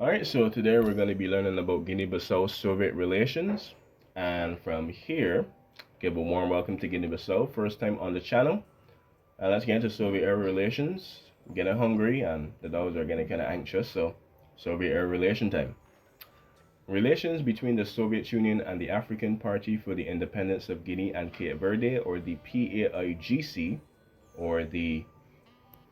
Alright, so today we're going to be learning about Guinea-Bissau Soviet relations. And from here, give a warm welcome to Guinea-Bissau, first time on the channel. And let's get into Soviet era relations. I'm getting hungry and the dogs are getting kind of anxious, so Soviet era relation time. Relations between the Soviet Union and the African Party for the Independence of Guinea and Cape Verde, or the PAIGC, or the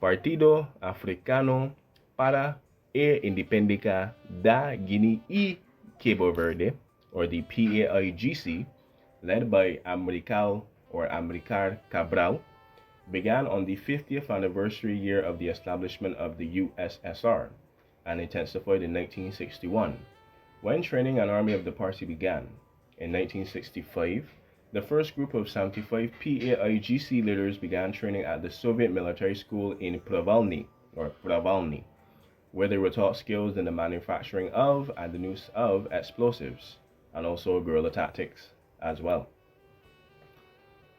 Partido Africano para a Independencia da Guinea y Cabo Verde, or the PAIGC, led by Amilcar Cabral, began on the 50th anniversary year of the establishment of the USSR and intensified in 1961, when training an army of the party began. In 1965, the first group of 75 PAIGC leaders began training at the Soviet military school in Provalny, where they were taught skills in the manufacturing of and the use of explosives, and also guerrilla tactics as well.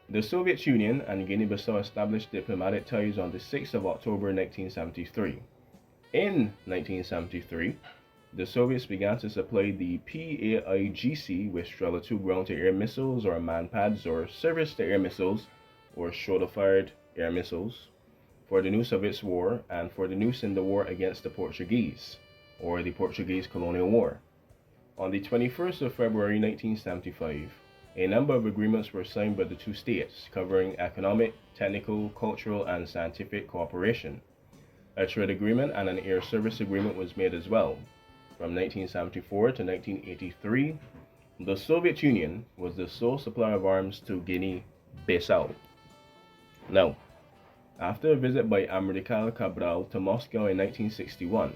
The Soviet Union and Guinea-Bissau established diplomatic ties on the 6th of October 1973. In 1973, the Soviets began to supply the PAIGC with Strela 2 ground-to-air missiles, or manpads, or surface-to-air missiles, or shoulder-fired air missiles, for the new Soviet war and for the use in the war against the Portuguese, or the Portuguese Colonial War. On the 21st of February 1975, a number of agreements were signed by the two states covering economic, technical, cultural, and scientific cooperation. A trade agreement and an air service agreement was made as well. From 1974 to 1983, the Soviet Union was the sole supplier of arms to Guinea-Bissau. Now, after a visit by Amilcar Cabral to Moscow in 1961,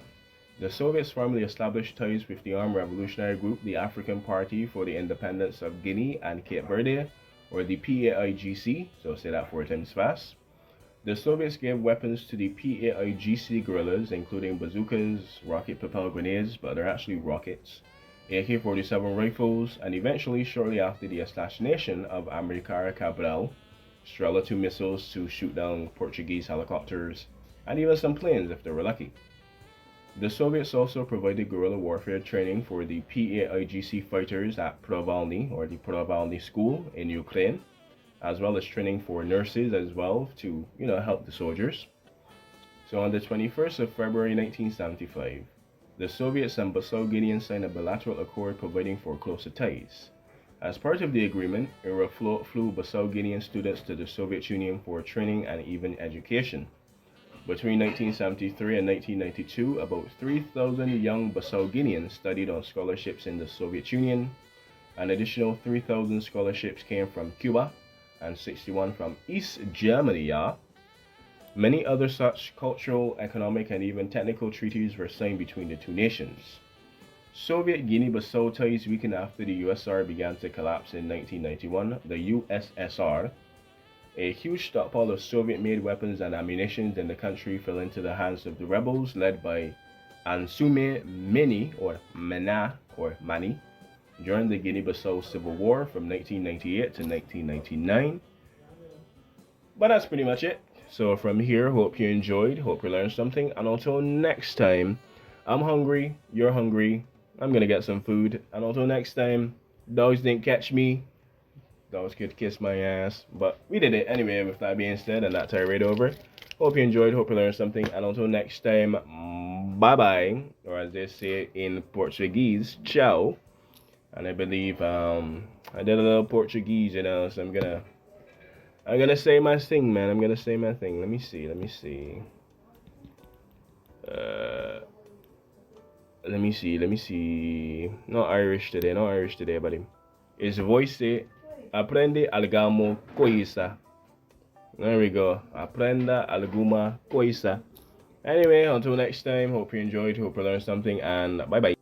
the Soviets formally established ties with the armed revolutionary group, the African Party for the Independence of Guinea and Cape Verde, or the PAIGC, so say that 4 times fast. The Soviets gave weapons to the PAIGC guerrillas, including bazookas, rocket-propelled grenades, but they're actually rockets, AK-47 rifles, and eventually, shortly after the assassination of Amilcar Cabral, Strela 2 missiles to shoot down Portuguese helicopters, and even some planes if they were lucky. The Soviets also provided guerrilla warfare training for the PAIGC fighters at Provalny, or the Provalny School in Ukraine, as well as training for nurses as well to, help the soldiers. So on the 21st of February 1975, the Soviets and Bissau Guineans signed a bilateral accord providing for closer ties. As part of the agreement, Aeroflot flew Bissau Guinean students to the Soviet Union for training and even education. Between 1973 and 1992, about 3,000 young Bissau Guineans studied on scholarships in the Soviet Union. An additional 3,000 scholarships came from Cuba and 61 from East Germany. Many other such cultural, economic, and even technical treaties were signed between the two nations. Soviet Guinea-Bissau ties weakened after the USSR began to collapse in 1991. The USSR, a huge stockpile of Soviet-made weapons and ammunition in the country, fell into the hands of the rebels led by Ansume Meni, or Mena, or Mani, during the Guinea-Bissau Civil War from 1998 to 1999. But that's pretty much it. So from here, hope you enjoyed, hope you learned something, and until next time, I'm hungry, you're hungry, I'm gonna get some food, and until next time, dogs didn't catch me, dogs could kiss my ass, but we did it anyway. With that being said, and that tirade over, hope you enjoyed, hope you learned something, and until next time, bye bye, or as they say in Portuguese, ciao. And I believe I did a little Portuguese, so I'm gonna say my thing, man. I'm gonna say my thing. Let me see. Let me see. Not Irish today, buddy. His voice say, aprende algo coisa. There we go. Aprenda alguma coisa. Anyway, until next time, hope you enjoyed, hope you learned something, and bye bye.